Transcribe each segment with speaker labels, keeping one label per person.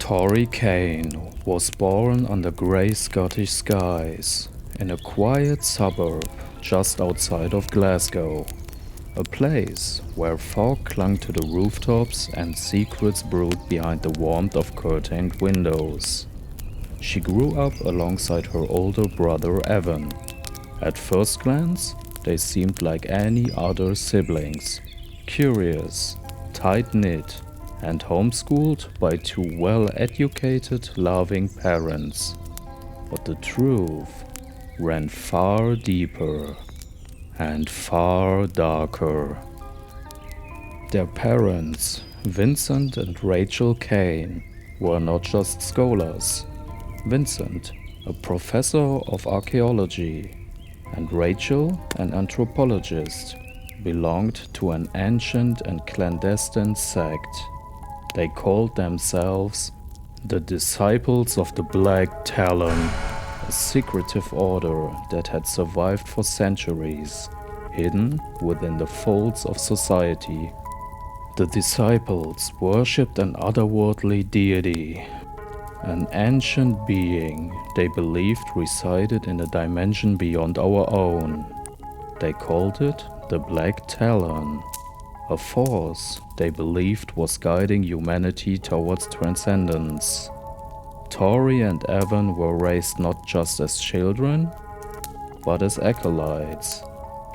Speaker 1: Taurie Cain was born under grey Scottish skies in a quiet suburb just outside of Glasgow, a place where fog clung to the rooftops and secrets brewed behind the warmth of curtained windows. She grew up alongside her older brother Evan. At first glance, they seemed like any other siblings, curious, tight-knit, and homeschooled by two well-educated, loving parents. But the truth ran far deeper and far darker. Their parents, Vincent and Rachel Cain, were not just scholars. Vincent, a professor of archaeology, and Rachel, an anthropologist, belonged to an ancient and clandestine sect. They called themselves the Disciples of the Black Talon, a secretive order that had survived for centuries, hidden within the folds of society. The Disciples worshipped an otherworldly deity, an ancient being they believed resided in a dimension beyond our own. They called it the Black Talon, a force they believed was guiding humanity towards transcendence. Taurie and Evan were raised not just as children, but as acolytes,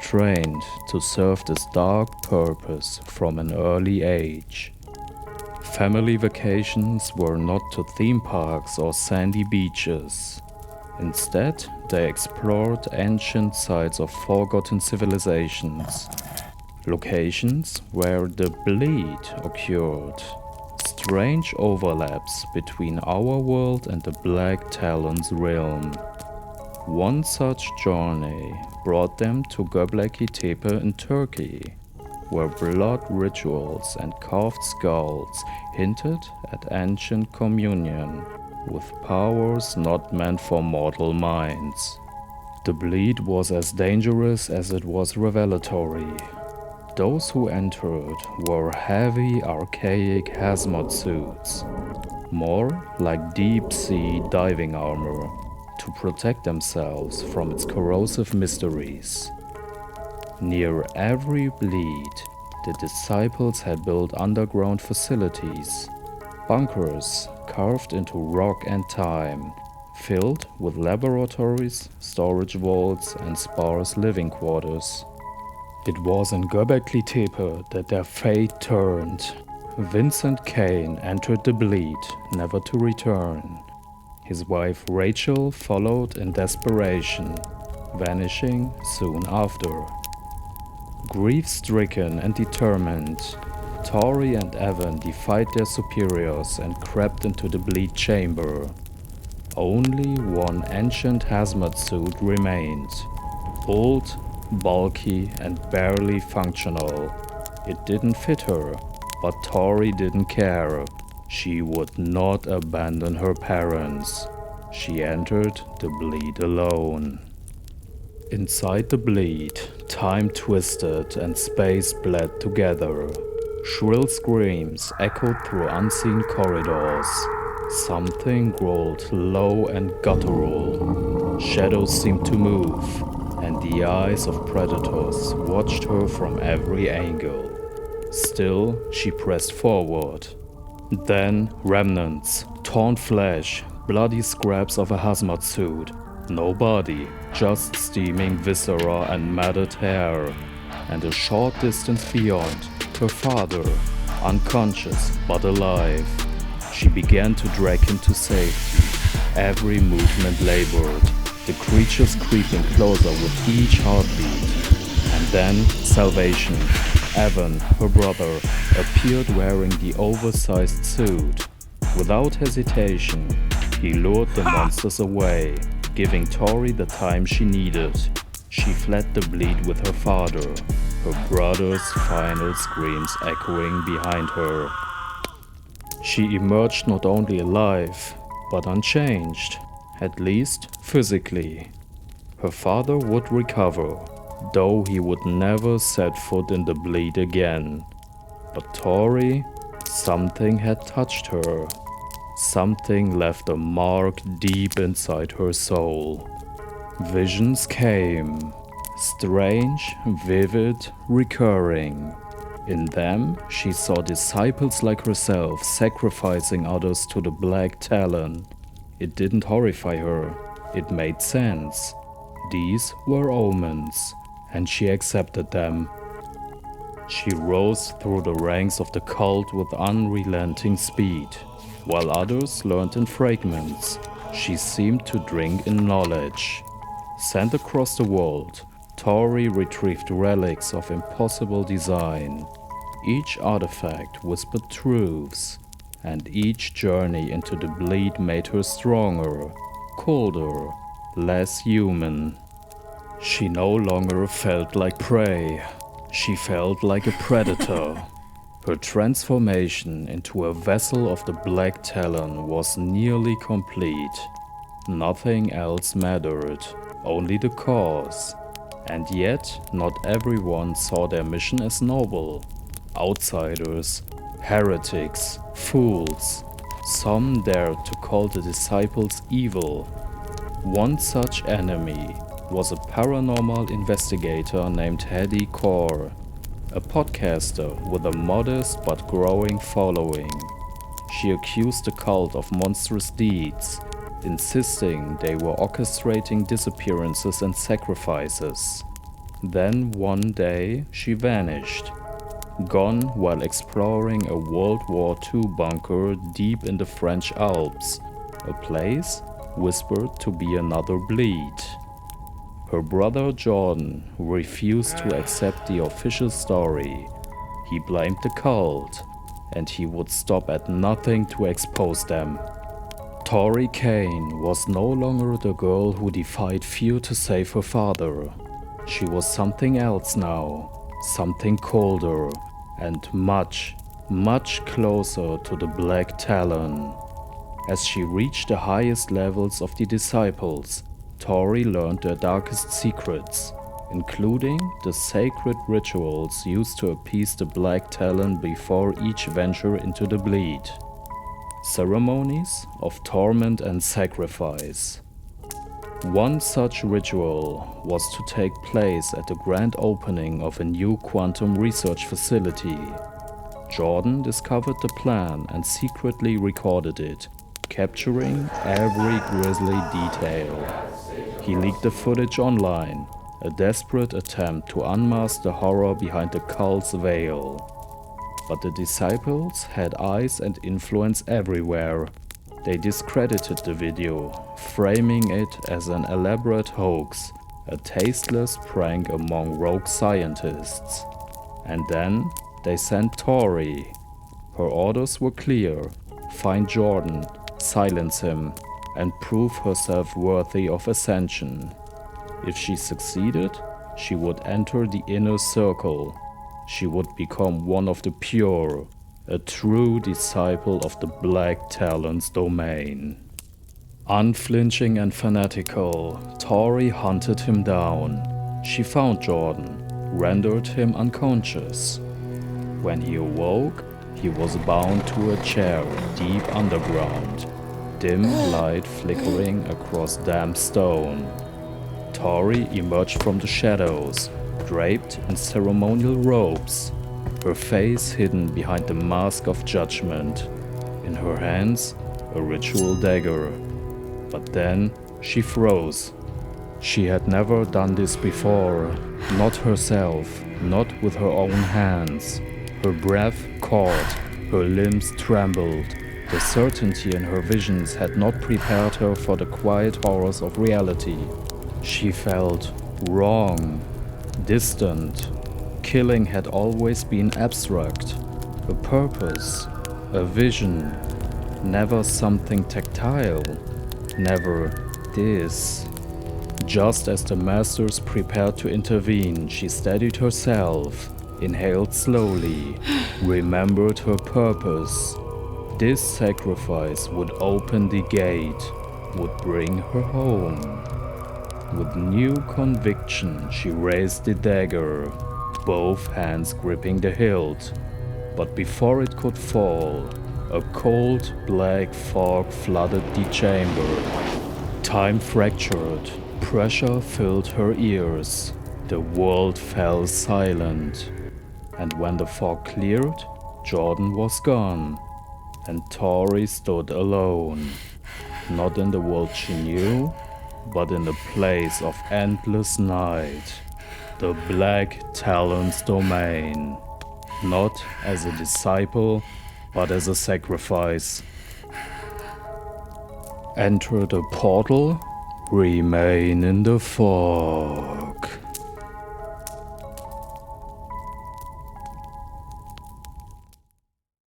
Speaker 1: trained to serve this dark purpose from an early age. Family vacations were not to theme parks or sandy beaches. Instead, they explored ancient sites of forgotten civilizations, locations where the bleed occurred, strange overlaps between our world and the Black Talon's realm. One such journey brought them to Göbekli Tepe in Turkey, where blood rituals and carved skulls hinted at ancient communion with powers not meant for mortal minds. The bleed was as dangerous as it was revelatory. Those who entered wore heavy, archaic hazmat suits, more like deep-sea diving armor, to protect themselves from its corrosive mysteries. Near every bleed, the disciples had built underground facilities, bunkers carved into rock and time, filled with laboratories, storage vaults, and sparse living quarters. It was in Göbekli Tepe that their fate turned. Vincent Cain entered the bleed, never to return. His wife Rachel followed in desperation, vanishing soon after. Grief-stricken and determined, Taurie and Evan defied their superiors and crept into the bleed chamber. Only one ancient hazmat suit remained, old, bulky, and barely functional. It didn't fit her, but Taurie didn't care. She would not abandon her parents. She entered the bleed alone. Inside the bleed, time twisted and space bled together. Shrill screams echoed through unseen corridors. Something growled low and guttural. Shadows seemed to move, and the eyes of predators watched her from every angle. Still, she pressed forward. Then, remnants, torn flesh, bloody scraps of a hazmat suit. No body, just steaming viscera and matted hair. And a short distance beyond, her father, unconscious but alive. She began to drag him to safety, every movement labored, the creatures creeping closer with each heartbeat. And then, salvation. Evan, her brother, appeared wearing the oversized suit. Without hesitation, he lured the monsters away, giving Taurie the time she needed. She fled the bleed with her father, her brother's final screams echoing behind her. She emerged not only alive, but unchanged, at least physically. Her father would recover, though he would never set foot in the bleed again. But Taurie, something had touched her. Something left a mark deep inside her soul. Visions came, strange, vivid, recurring. In them, she saw disciples like herself sacrificing others to the Black Talon. It didn't horrify her, it made sense. These were omens, and she accepted them. She rose through the ranks of the cult with unrelenting speed. While others learned in fragments, she seemed to drink in knowledge. Sent across the world, Taurie retrieved relics of impossible design. Each artifact whispered truths, and each journey into the bleed made her stronger, colder, less human. She no longer felt like prey. She felt like a predator. Her transformation into a vessel of the Black Talon was nearly complete. Nothing else mattered, only the cause. And yet, not everyone saw their mission as noble. Outsiders, heretics, fools. Some dared to call the disciples evil. One such enemy was a paranormal investigator named Taurie Cain, a podcaster with a modest but growing following. She accused the cult of monstrous deeds, insisting they were orchestrating disappearances and sacrifices. Then one day she vanished, gone while exploring a World War II bunker deep in the French Alps, a place whispered to be another bleed. Her brother Jordan refused to accept the official story. He blamed the cult, and he would stop at nothing to expose them. Taurie Cain was no longer the girl who defied fear to save her father. She was something else now, something colder, and much, much closer to the Black Talon. As she reached the highest levels of the disciples, Taurie learned their darkest secrets, including the sacred rituals used to appease the Black Talon before each venture into the bleed. Ceremonies of torment and sacrifice. One such ritual was to take place at the grand opening of a new quantum research facility. Jordan discovered the plan and secretly recorded it, capturing every grisly detail. He leaked the footage online, a desperate attempt to unmask the horror behind the cult's veil. But the disciples had eyes and influence everywhere. They discredited the video, framing it as an elaborate hoax, a tasteless prank among rogue scientists. And then they sent Taurie. Her orders were clear: find Jordan, silence him, and prove herself worthy of ascension. If she succeeded, she would enter the inner circle. She would become one of the pure, a true disciple of the Black Talon's domain. Unflinching and fanatical, Taurie hunted him down. She found Jordan, rendered him unconscious. When he awoke, he was bound to a chair deep underground, dim light flickering across damp stone. Taurie emerged from the shadows, draped in ceremonial robes, her face hidden behind the mask of judgment. In her hands, a ritual dagger. But then she froze. She had never done this before, not herself, not with her own hands. Her breath caught, her limbs trembled. The certainty in her visions had not prepared her for the quiet horrors of reality. She felt wrong, distant. Killing had always been abstract, a purpose, a vision, never something tactile, never this. Just as the masters prepared to intervene, she steadied herself, inhaled slowly, remembered her purpose. This sacrifice would open the gate, would bring her home. With new conviction, she raised the dagger, both hands gripping the hilt. But before it could fall, A cold, black fog flooded the chamber. Time fractured, pressure filled her ears. The world fell silent. And when the fog cleared, Jordan was gone. And Taurie stood alone. Not in the world she knew, but in the place of endless night. The Black Talon's domain. Not as a disciple, but as a sacrifice. Enter the portal, remain in the fog.